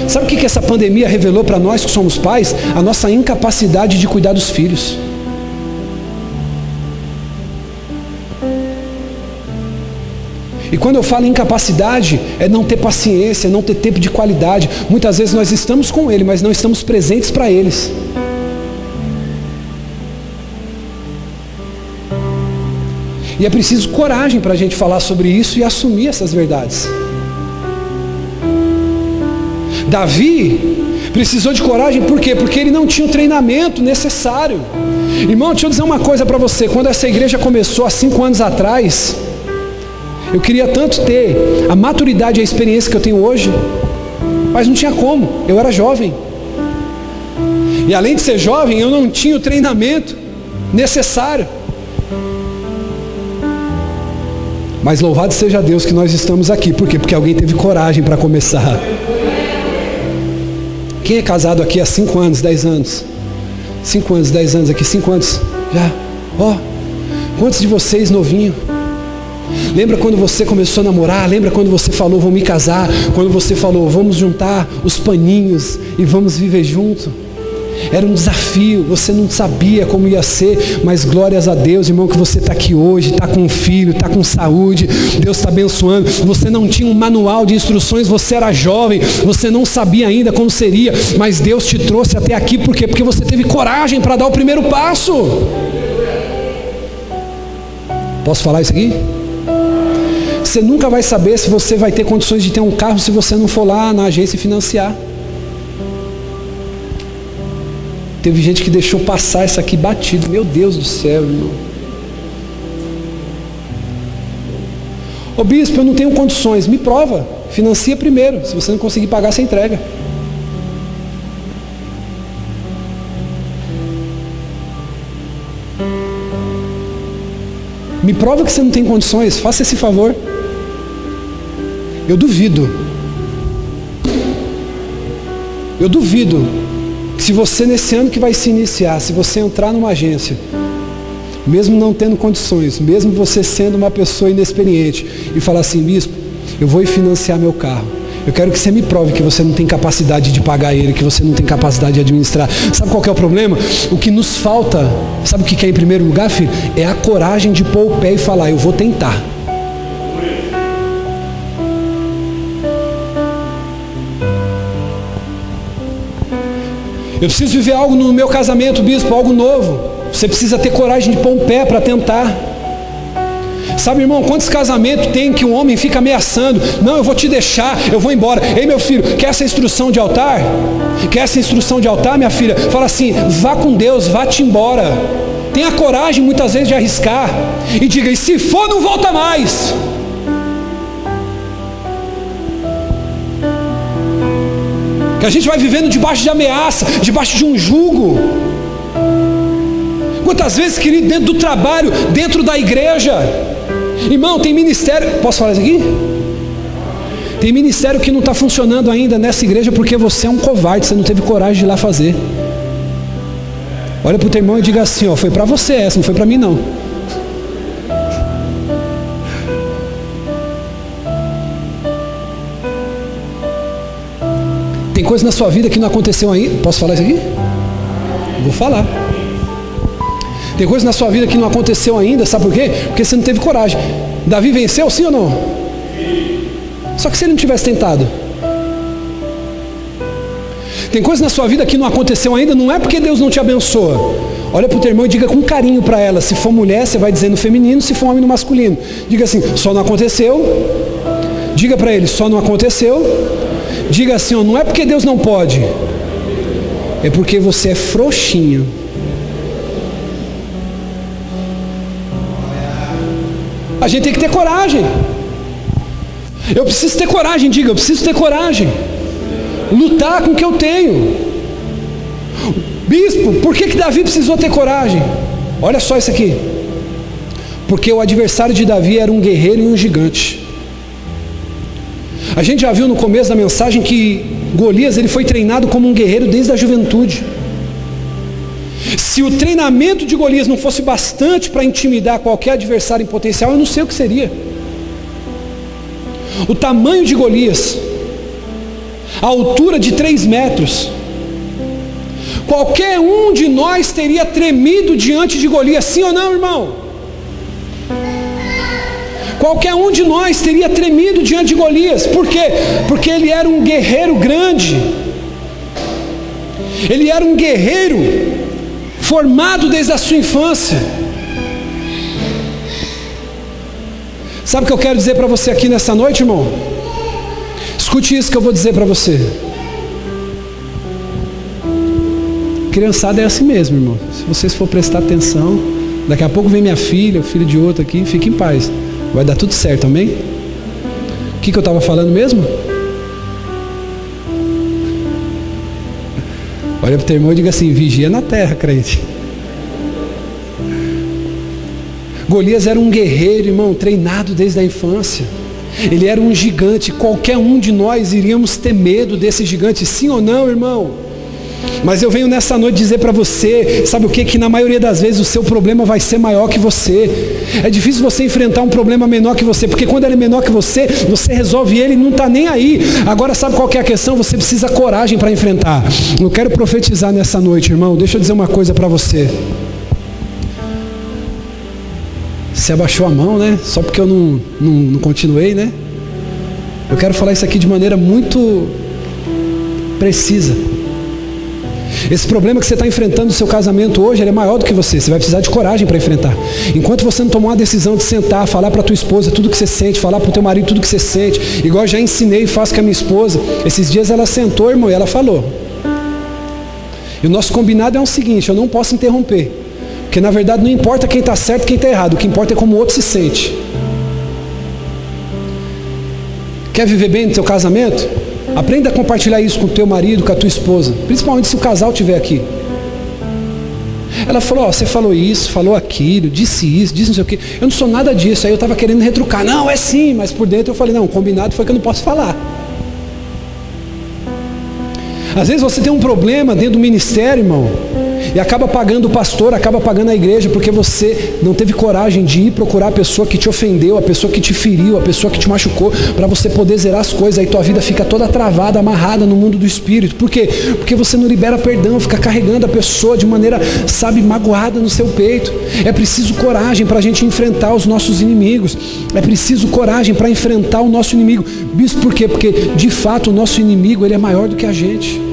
Sabe o que essa pandemia revelou para nós que somos pais? A nossa incapacidade de cuidar dos filhos. E quando eu falo em incapacidade, é não ter paciência, não ter tempo de qualidade. Muitas vezes nós estamos com ele, mas não estamos presentes para eles. E é preciso coragem para a gente falar sobre isso e assumir essas verdades. Davi precisou de coragem, por quê? Porque ele não tinha o treinamento necessário. Irmão, deixa eu dizer uma coisa para você. Quando essa igreja começou há 5 anos atrás, eu queria tanto ter a maturidade e a experiência que eu tenho hoje, mas não tinha como, eu era jovem. E além de ser jovem, eu não tinha o treinamento necessário. Mas louvado seja Deus que nós estamos aqui. Por quê? Porque alguém teve coragem para começar. Quem é casado aqui há 5 anos, 10 anos? 5 anos, 10 anos aqui, 5 anos já. Quantos de vocês novinho? Lembra quando você começou a namorar? Lembra quando você falou, vou me casar? Quando você falou, vamos juntar os paninhos e vamos viver junto? Era um desafio, você não sabia como ia ser, mas glórias a Deus, irmão, que você está aqui hoje, está com um filho, está com saúde, Deus está abençoando. Você não tinha um manual de instruções, você era jovem, você não sabia ainda como seria, mas Deus te trouxe até aqui, por quê? Porque você teve coragem para dar o primeiro passo. Posso falar isso aqui? Você nunca vai saber se você vai ter condições de ter um carro se você não for lá na agência e financiar. Teve gente que deixou passar isso aqui batido. Meu Deus do céu, irmão. Ô bispo, eu não tenho condições. Me prova. Financia primeiro. Se você não conseguir pagar, você entrega. Me prova que você não tem condições. Faça esse favor. Eu duvido. Eu duvido. Se você nesse ano que vai se iniciar, se você entrar numa agência, mesmo não tendo condições, mesmo você sendo uma pessoa inexperiente, e falar assim, bispo, eu vou financiar meu carro, eu quero que você me prove que você não tem capacidade de pagar ele, que você não tem capacidade de administrar. Sabe qual que é o problema? O que nos falta, sabe o que é em primeiro lugar, filho? É a coragem de pôr o pé e falar, eu vou tentar. Eu preciso viver algo no meu casamento, bispo, algo novo. Você precisa ter coragem de pôr um pé para tentar. Sabe, irmão, quantos casamentos tem que um homem fica ameaçando? Não, eu vou te deixar, eu vou embora. Ei, meu filho, quer essa instrução de altar? Quer essa instrução de altar, minha filha? Fala assim, vá com Deus, vá-te embora. Tenha coragem muitas vezes de arriscar. E diga, e se for, não volta mais. Que a gente vai vivendo debaixo de ameaça, debaixo de um jugo. Quantas vezes, querido, dentro do trabalho, dentro da igreja, irmão, tem ministério, posso falar isso aqui? Tem ministério que não está funcionando ainda nessa igreja porque você é um covarde, você não teve coragem de ir lá fazer. Olha para o teu irmão e diga assim, ó, foi para você essa, não foi para mim não. coisa na sua vida que não aconteceu ainda. Posso falar isso aqui? Vou falar. Tem coisa na sua vida que não aconteceu ainda, sabe por quê? Porque você não teve coragem. Davi venceu, sim ou não? Só que se ele não tivesse tentado. Tem coisa na sua vida que não aconteceu ainda, não é porque Deus não te abençoa. Olha para o teu irmão e diga com carinho para ela. Se for mulher, você vai dizer no feminino, se for homem no masculino. Diga assim, só não aconteceu. Diga para ele, só não aconteceu. Diga assim, ó, não é porque Deus não pode, é porque você é frouxinho. A gente tem que ter coragem. Eu preciso ter coragem, diga, eu preciso ter coragem. Lutar com o que eu tenho. Bispo, por que Davi precisou ter coragem? Olha só isso aqui. Porque o adversário de Davi era um guerreiro e um gigante. A gente já viu no começo da mensagem que Golias ele foi treinado como um guerreiro desde a juventude. Se o treinamento de Golias não fosse bastante para intimidar qualquer adversário em potencial, eu não sei o que seria. O tamanho de Golias, a altura de 3 metros, qualquer um de nós teria tremido diante de Golias, sim ou não, irmão? Qualquer um de nós teria tremido diante de Golias. Por quê? Porque ele era um guerreiro grande. Ele era um guerreiro formado desde a sua infância. Sabe o que eu quero dizer para você aqui nessa noite, irmão? Escute isso que eu vou dizer para você. Criançada é assim mesmo, irmão. Se vocês for prestar atenção, daqui a pouco vem minha filha, o filho de outro aqui, fique em paz. Vai dar tudo certo, amém? O que eu estava falando mesmo? Olha para o teu irmão e diga assim, vigia na terra, crente. Golias era um guerreiro, irmão, treinado desde a infância. Ele era um gigante. Qualquer um de nós iríamos ter medo desse gigante, sim ou não, irmão? Mas eu venho nessa noite dizer para você, sabe o que? Que na maioria das vezes o seu problema vai ser maior que você. É difícil você enfrentar um problema menor que você, porque quando ele é menor que você resolve ele e não está nem aí. Agora sabe qual que é a questão? Você precisa de coragem para enfrentar. Eu quero profetizar nessa noite, irmão. Deixa eu dizer uma coisa para você. Você abaixou a mão, né? Só porque eu não continuei, né? Eu quero falar isso aqui de maneira muito precisa. Esse problema que você está enfrentando no seu casamento hoje, ele é maior do que você. Você vai precisar de coragem para enfrentar. Enquanto você não tomar uma decisão de sentar, falar para a tua esposa tudo que você sente, falar para o teu marido tudo que você sente, igual eu já ensinei e faço com a minha esposa. Esses dias ela sentou, irmão, e ela falou. E o nosso combinado é o seguinte, eu não posso interromper. Porque na verdade não importa quem está certo e quem está errado. O que importa é como o outro se sente. Quer viver bem no teu casamento? Aprenda a compartilhar isso com o teu marido, com a tua esposa. Principalmente se o casal estiver aqui. Ela falou, ó, você falou isso, falou aquilo, disse isso, disse não sei o quê. Eu não sou nada disso. Aí eu estava querendo retrucar. Não, é sim, mas por dentro eu falei, não, combinado foi que eu não posso falar. Às vezes você tem um problema dentro do ministério, irmão, e acaba pagando o pastor, acaba pagando a igreja, porque você não teve coragem de ir procurar a pessoa que te ofendeu, a pessoa que te feriu, a pessoa que te machucou, para você poder zerar as coisas. Aí tua vida fica toda travada, amarrada no mundo do espírito. Por quê? Porque você não libera perdão, fica carregando a pessoa de maneira, sabe, magoada no seu peito. É preciso coragem para a gente enfrentar os nossos inimigos. É preciso coragem para enfrentar o nosso inimigo. Bispo, por quê? Porque de fato o nosso inimigo, ele é maior do que a gente.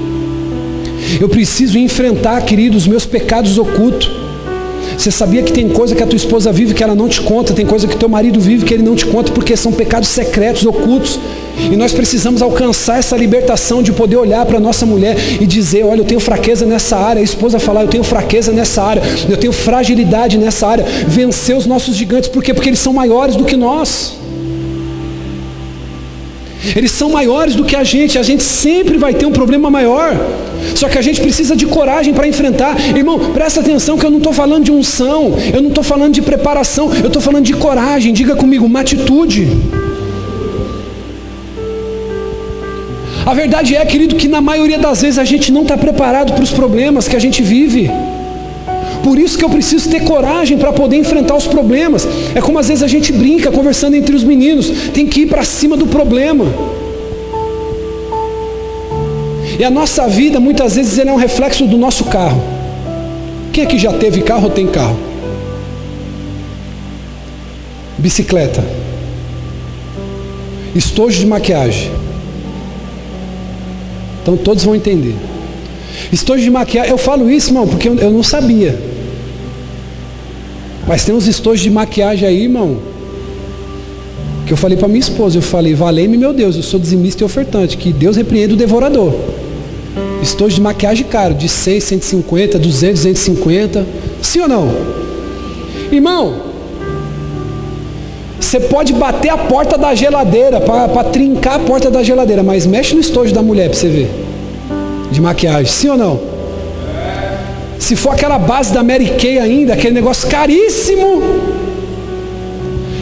Eu preciso enfrentar, querido, os meus pecados ocultos. Você sabia que tem coisa que a tua esposa vive que ela não te conta, tem coisa que teu marido vive que ele não te conta, porque são pecados secretos, ocultos. E nós precisamos alcançar essa libertação de poder olhar para a nossa mulher e dizer, olha, eu tenho fraqueza nessa área. A esposa falar, eu tenho fraqueza nessa área, eu tenho fragilidade nessa área. Vencer os nossos gigantes, por quê? Porque eles são maiores do que nós. Eles são maiores do que a gente sempre vai ter um problema maior. Só que a gente precisa de coragem para enfrentar. Irmão, presta atenção que eu não estou falando de unção, eu não estou falando de preparação, eu estou falando de coragem. Diga comigo, uma atitude. A verdade é, querido, que na maioria das vezes a gente não está preparado para os problemas que a gente vive. Por isso que eu preciso ter coragem para poder enfrentar os problemas. É como às vezes a gente brinca, conversando entre os meninos. Tem que ir para cima do problema. E a nossa vida, muitas vezes, ela é um reflexo do nosso carro. Quem aqui já teve carro ou tem carro? Bicicleta. Estojo de maquiagem. Então todos vão entender. Estojo de maquiagem, eu falo isso, irmão, porque eu não sabia. Mas tem uns estojos de maquiagem aí, irmão, que eu falei para minha esposa, eu falei, valei-me meu Deus, eu sou dizimista e ofertante, que Deus repreenda o devorador. Estojo de maquiagem caro, de 100, 150, 200, 250, sim ou não? Irmão, você pode bater a porta da geladeira, para trincar a porta da geladeira, mas mexe no estojo da mulher para você ver, de maquiagem, sim ou não? Se for aquela base da Mary Kay ainda, aquele negócio caríssimo.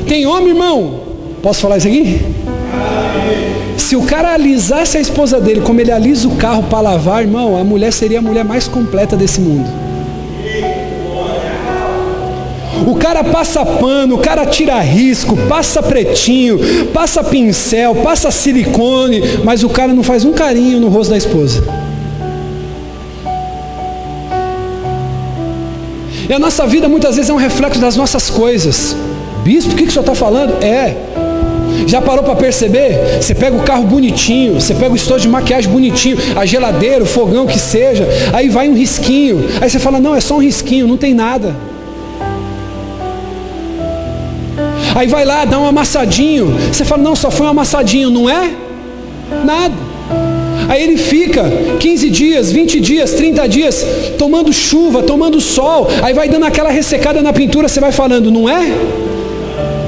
Tem homem, irmão, posso falar isso aqui? Se o cara alisasse a esposa dele como ele alisa o carro para lavar, irmão, a mulher seria a mulher mais completa desse mundo. O cara passa pano, o cara tira risco, passa pretinho, passa pincel, passa silicone, mas o cara não faz um carinho no rosto da esposa. E a nossa vida muitas vezes é um reflexo das nossas coisas. Bispo, o que o senhor está falando? Já parou para perceber? Você pega o carro bonitinho, você pega o estojo de maquiagem bonitinho, a geladeira, o fogão que seja, aí vai um risquinho, aí você fala, não, é só um risquinho, não tem nada. Aí vai lá, dá um amassadinho, você fala, não, só foi um amassadinho, não é? Nada. Aí ele fica 15 dias, 20 dias, 30 dias, tomando chuva, tomando sol, aí vai dando aquela ressecada na pintura, você vai falando, não é?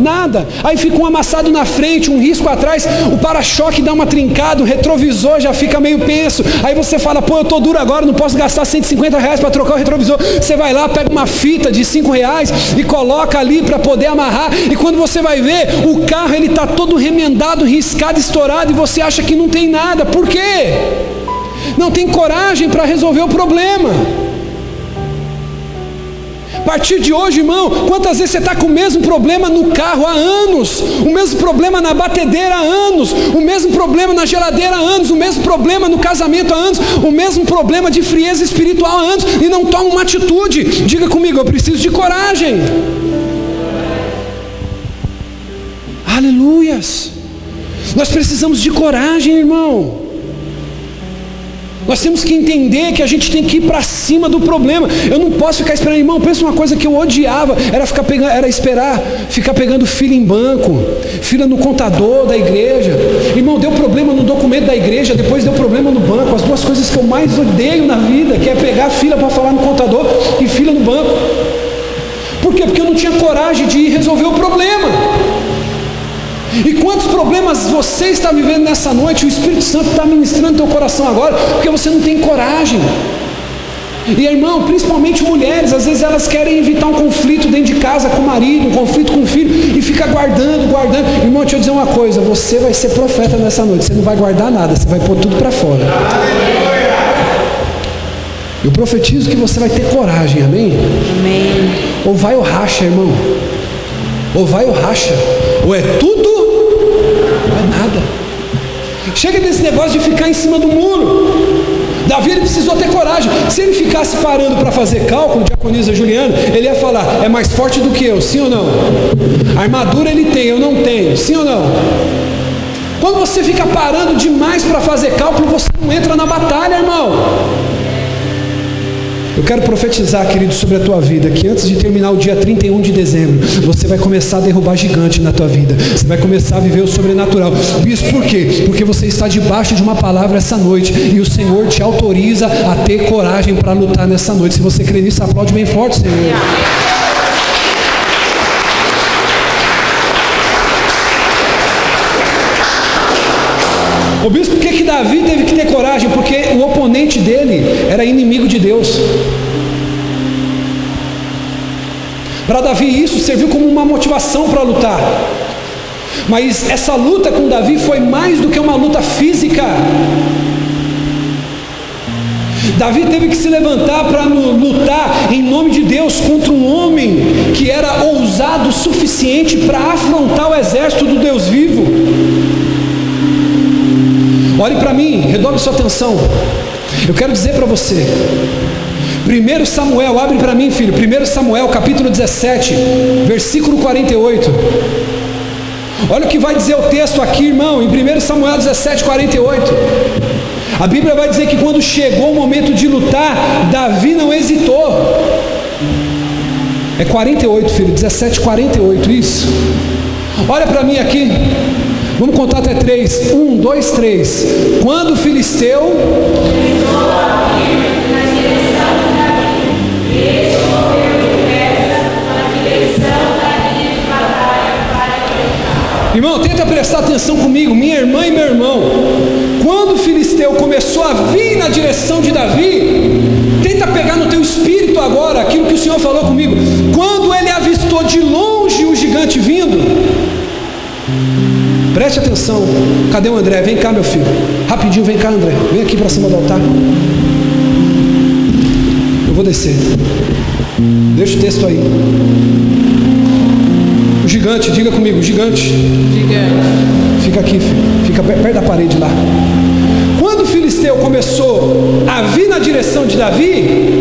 Nada. Aí fica um amassado na frente, um risco atrás, o para-choque dá uma trincada, o retrovisor já fica meio penso, aí você fala, pô, eu tô duro agora, não posso gastar 150 reais para trocar o retrovisor. Você vai lá, pega uma fita de 5 reais e coloca ali para poder amarrar, e quando você vai ver, o carro ele tá todo remendado, riscado, estourado, e você acha que não tem nada. Por quê? Não tem coragem para resolver o problema. A partir de hoje, irmão, quantas vezes você está com o mesmo problema no carro há anos, o mesmo problema na batedeira há anos, o mesmo problema na geladeira há anos, o mesmo problema no casamento há anos, o mesmo problema de frieza espiritual há anos, e não toma uma atitude? Diga comigo, eu preciso de coragem. Aleluias. Nós precisamos de coragem, irmão. Nós temos que entender que a gente tem que ir para cima do problema. Eu não posso ficar esperando, irmão. Pensa uma coisa que eu odiava, ficar pegando fila em banco, fila no contador da igreja. Irmão, deu problema no documento da igreja, depois deu problema no banco. As duas coisas que eu mais odeio na vida, que é pegar fila para falar no contador e fila no banco. Por quê? Porque eu não tinha coragem de ir resolver o problema. E quantos problemas você está vivendo nessa noite? O Espírito Santo está ministrando no teu coração agora, porque você não tem coragem. E irmão, principalmente mulheres, às vezes elas querem evitar um conflito dentro de casa com o marido, um conflito com o filho, e fica guardando. Irmão, deixa eu dizer uma coisa, você vai ser profeta nessa noite, você não vai guardar nada, você vai pôr tudo para fora. Eu profetizo que você vai ter coragem, amém? Amém. Ou vai ou racha, irmão. Ou vai ou racha. Ou é tudo, não é nada. Chega desse negócio de ficar em cima do muro. Davi, ele precisou ter coragem. Se ele ficasse parando para fazer cálculo, diaconisa Juliana, ele ia falar, é mais forte do que eu, sim ou não? A armadura ele tem, eu não tenho, sim ou não? Quando você fica parando demais para fazer cálculo, você não entra na batalha, irmão. Eu quero profetizar, querido, sobre a tua vida, que antes de terminar o dia 31 de dezembro, você vai começar a derrubar gigante na tua vida. Você vai começar a viver o sobrenatural. Isso por quê? Porque você está debaixo de uma palavra essa noite, e o Senhor te autoriza a ter coragem para lutar nessa noite. Se você crê nisso, aplaude bem forte, Senhor. O bispo, por que Davi teve que ter coragem? Porque o oponente dele era inimigo de Deus. Para Davi isso serviu como uma motivação para lutar. Mas essa luta com Davi foi mais do que uma luta física. Davi teve que se levantar para lutar em nome de Deus contra um homem que era ousado o suficiente para afrontar o exército do Deus vivo. Olhe para mim, redobre sua atenção. Eu quero dizer para você, 1 Samuel, abre para mim, filho, 1 Samuel capítulo 17, versículo 48. Olha o que vai dizer o texto aqui, irmão, em 1 Samuel 17, 48. A Bíblia vai dizer que quando chegou o momento de lutar, Davi não hesitou. É 48, filho, 17, 48, isso. Olha para mim aqui. Vamos contar até 3. 1, 2, 3. Quando o filisteu Irmão, tenta prestar atenção comigo, minha irmã e meu irmão. Quando o filisteu começou a vir na direção de Davi, tenta pegar no teu espírito agora aquilo que o Senhor falou comigo. Quando ele avistou de longe o gigante vindo, preste atenção. Cadê o André? Vem cá, meu filho. Rapidinho, vem cá, André. Vem aqui para cima do altar. Eu vou descer. Deixa o texto aí. O gigante, diga comigo, gigante. Fica aqui, filho. Fica perto da parede lá. Quando o filisteu começou a vir na direção de Davi,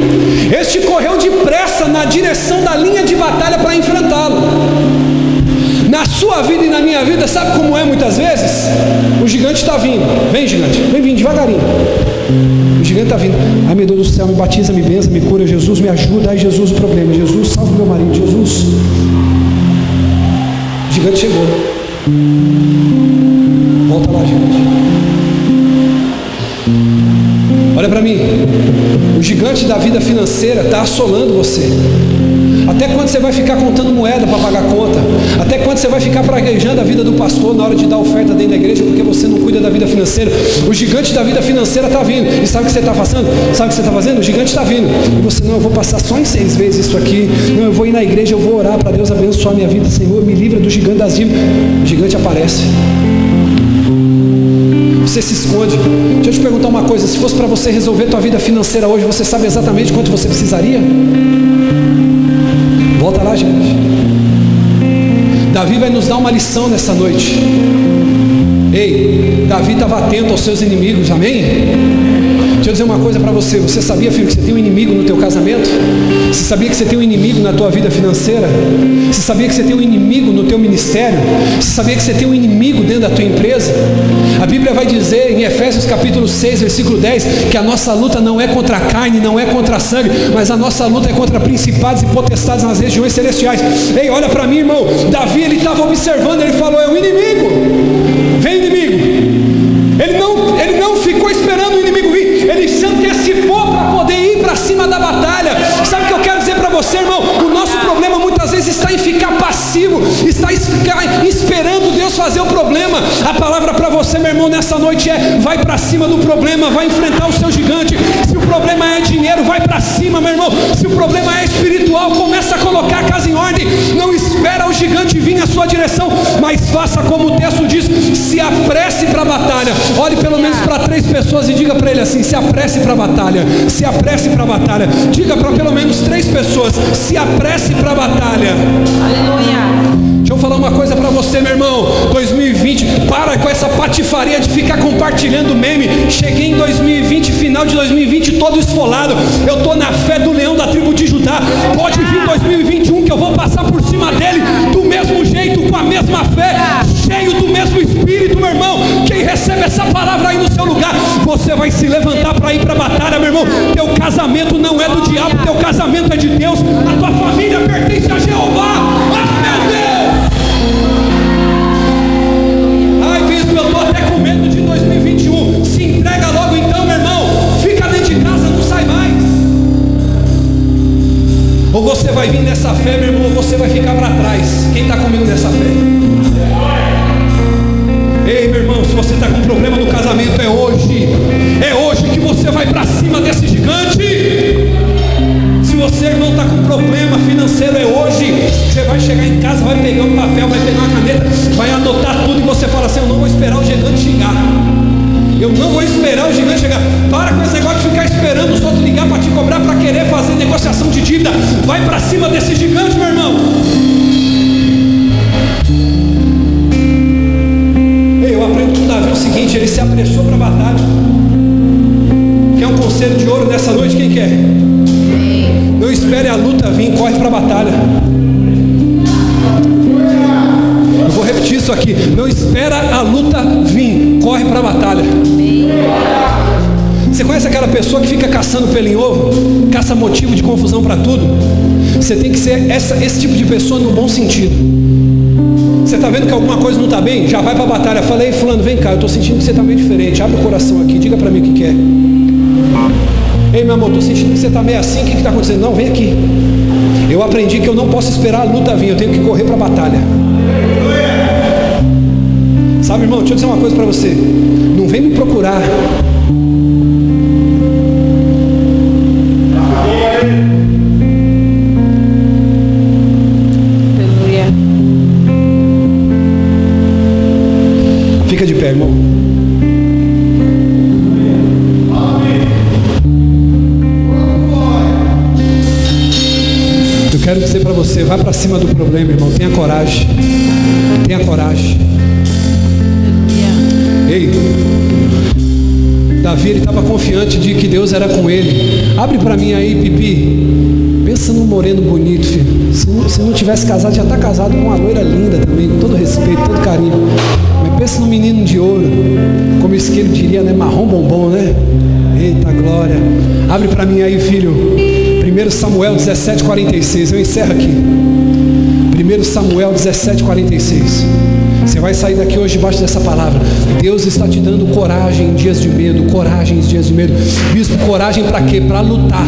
este correu depressa na direção da linha de batalha para enfrentá-lo. Na sua vida e na minha vida, sabe como é muitas vezes? O gigante está vindo. Vem, gigante, vem vindo devagarinho. O gigante está vindo. Ai, meu Deus do céu, me batiza, me benza, me cura, Jesus, me ajuda. Ai, Jesus, o problema. Jesus, salve meu marido. Jesus. O gigante chegou. Volta lá, gigante. Olha para mim. O gigante da vida financeira está assolando você. Até quando você vai ficar contando moeda para pagar conta? Até quando você vai ficar praguejando a vida do pastor na hora de dar oferta dentro da igreja porque você não cuida da vida financeira? O gigante da vida financeira está vindo. E sabe o que você está fazendo? Sabe o que você está fazendo? O gigante está vindo. E você, não, eu vou passar só em 6 vezes isso aqui. Não, eu vou ir na igreja, eu vou orar para Deus abençoar a minha vida. Senhor, me livra do gigante das dívidas. O gigante aparece. Você se esconde. Deixa eu te perguntar uma coisa. Se fosse para você resolver a tua vida financeira hoje, você sabe exatamente quanto você precisaria? Volta lá, gente. Davi vai nos dar uma lição nessa noite. Ei, Davi estava atento aos seus inimigos, amém? Deixa eu dizer uma coisa para você. Você sabia, filho, que você tem um inimigo no teu casamento? Você sabia que você tem um inimigo na tua vida financeira? Você sabia que você tem um inimigo no teu ministério? Você sabia que você tem um inimigo dentro da tua empresa? A Bíblia vai dizer em Efésios capítulo 6, versículo 10, que a nossa luta não é contra a carne, não é contra a sangue, mas a nossa luta é contra principados e potestades nas regiões celestiais. Ei, olha para mim, irmão. Davi, ele estava observando, ele falou, é um inimigo. Vem, inimigo. Ele não ficou esperando o inimigo vir, ele se antecipou para poder ir para cima da batalha. Sabe o que eu quero dizer para você, irmão? O nosso problema muitas vezes está em ficar passivo, está em ficar esperando Deus fazer o problema. A palavra para você, meu irmão, nessa noite é: vai para cima do problema, vai enfrentar o seu gigante. Se o problema é dinheiro, vai para cima, meu irmão. Se o problema é espiritual, começa a colocar a casa em ordem. Não espera o gigante vir à sua direção, mas faça como o texto diz: se apresse para a batalha. Olhe pelo menos para 3 pessoas e diga para ele assim: se apresse para a batalha, se apresse para a batalha. Diga para pelo menos 3 pessoas: se apresse para a batalha. Aleluia. Deixa eu falar uma coisa para você, meu irmão. 2020, para com essa patifaria de ficar compartilhando meme. Cheguei em 2020, final de 2020, todo esfolado. Eu estou na fé do leão da tribo de Judá. Pode vir 2021 que eu vou passar por cima dele do mesmo jeito, com a mesma fé, cheio do mesmo espírito, meu irmão. Quem recebe essa palavra aí no seu lugar, você vai se levantar para ir para a batalha, meu irmão. Teu casamento não é do diabo, teu casamento é de Deus. A tua família pertence a Jeová. Ah, meu Deus! Ai, bispo, eu estou até com medo de 2021. Se entrega logo então, meu irmão. Fica dentro de casa, não sai mais. Ou você vai vir nessa fé, meu irmão, ou você vai ficar para trás. Quem está comigo nessa fé? Ei, meu irmão, se você está com problema no casamento, é hoje que você vai para cima desse gigante. Se você, irmão, está com problema financeiro, é hoje. Você vai chegar em casa, vai pegar um papel, vai pegar uma caneta, vai anotar tudo e você fala assim: eu não vou esperar o gigante chegar. Eu não vou esperar o gigante chegar. Para com esse negócio de ficar esperando os outros ligar para te cobrar, para querer fazer negociação de dívida. Vai para cima desse gigante, meu irmão. Eu aprendo com Davi o seguinte: ele se apressou para a batalha. conselho de ouro nessa noite, quem quer? Não espere a luta vir, corre para a batalha. Eu vou repetir isso aqui. Não espera a luta vir, corre para a batalha. Você conhece aquela pessoa que fica caçando pelo em ovo? Caça motivo de confusão para tudo? Você tem que ser esse tipo de pessoa no bom sentido. Você está vendo que alguma coisa não está bem? Já vai para a batalha. Falei, fulano, vem cá, eu estou sentindo que você está meio diferente. Abre o coração aqui, diga para mim o que quer. Ei, meu amor, estou sentindo que você está meio assim, o que está acontecendo? Não, vem aqui. Eu aprendi que eu não posso esperar a luta vir, eu tenho que correr para a batalha. Sabe, irmão, deixa eu dizer uma coisa para você. Não vem me procurar. Fica de pé, irmão. Eu quero dizer para você, vai para cima do problema, irmão. Tenha coragem. Tenha coragem. Ei, Davi, ele estava confiante de que Deus era com ele. Abre para mim aí, Pipi. Pensa num moreno bonito, filho. Se não tivesse casado, já está casado com uma loira linda também, com todo respeito, todo carinho. Mas pensa num menino de ouro, como isso que ele diria, né? Marrom bombom, né? Eita glória. Abre para mim aí, filho. 1 Samuel 17:46. Eu encerro aqui. 1 Samuel 17:46. Você vai sair daqui hoje debaixo dessa palavra. Deus está te dando coragem em dias de medo. Coragem em dias de medo. Bispo, coragem para quê? Para lutar.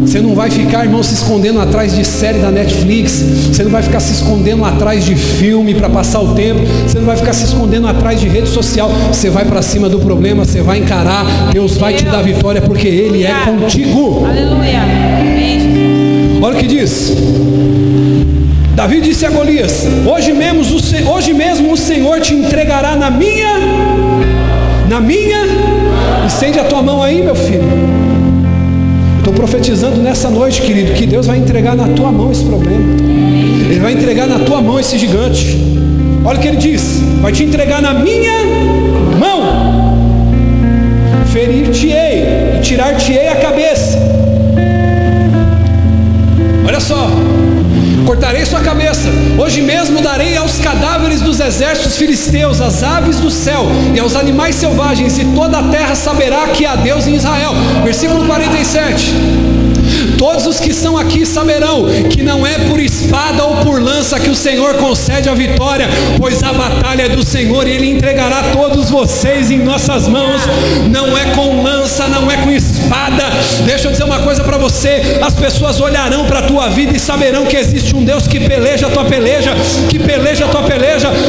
Você não vai ficar, irmão, se escondendo atrás de série da Netflix. Você não vai ficar se escondendo atrás de filme para passar o tempo. Você não vai ficar se escondendo atrás de rede social. Você vai para cima do problema, você vai encarar. Deus vai te dar vitória porque Ele é contigo. Aleluia. Olha o que diz. Davi disse a Golias: hoje mesmo o Senhor te entregará na minha. Estende a tua mão aí, meu filho. Estou profetizando nessa noite, querido, que Deus vai entregar na tua mão esse problema. Ele vai entregar na tua mão esse gigante. Olha o que ele diz: vai te entregar na minha mão. Ferir-te-ei e tirar-te-ei a cabeça. Olha só. Cortarei sua cabeça. Hoje mesmo darei aos cadáveres dos exércitos filisteus, às aves do céu e aos animais selvagens, e toda a terra saberá que há Deus em Israel. Versículo 47. Todos os que estão aqui saberão que não é por espada ou por lança que o Senhor concede a vitória, pois a batalha é do Senhor e Ele entregará todos vocês em nossas mãos. Não é com lança, não é com espada. Deixa eu dizer uma coisa para você: as pessoas olharão para a tua vida e saberão que existe um Deus que peleja a tua peleja,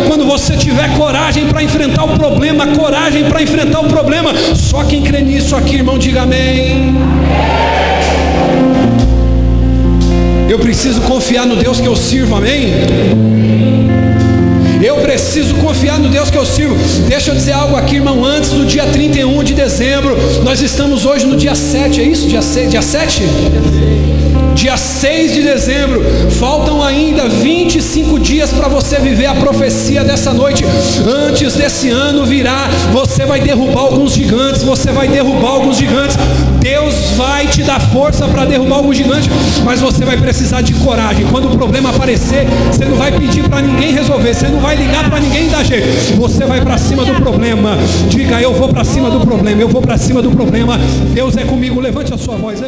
quando você tiver coragem para enfrentar o problema. Coragem para enfrentar o problema. Só quem crê nisso aqui, irmão, diga amém. Eu preciso confiar no Deus que eu sirvo, amém? Eu preciso confiar no Deus que eu sirvo. Deixa eu dizer algo aqui, irmão. Antes do dia 31 de dezembro, nós estamos hoje no dia 7, é isso? Dia 7? Dia 6 de dezembro. Faltam ainda 25 dias para você viver a profecia dessa noite. Antes desse ano virá, você vai derrubar alguns gigantes. Deus vai te dar força para derrubar algum gigante, mas você vai precisar de coragem. Quando o problema aparecer, você não vai pedir para ninguém resolver, você não vai ligar para ninguém dar jeito. Você vai para cima do problema. Diga: eu vou para cima do problema. Deus é comigo. Levante a sua voz.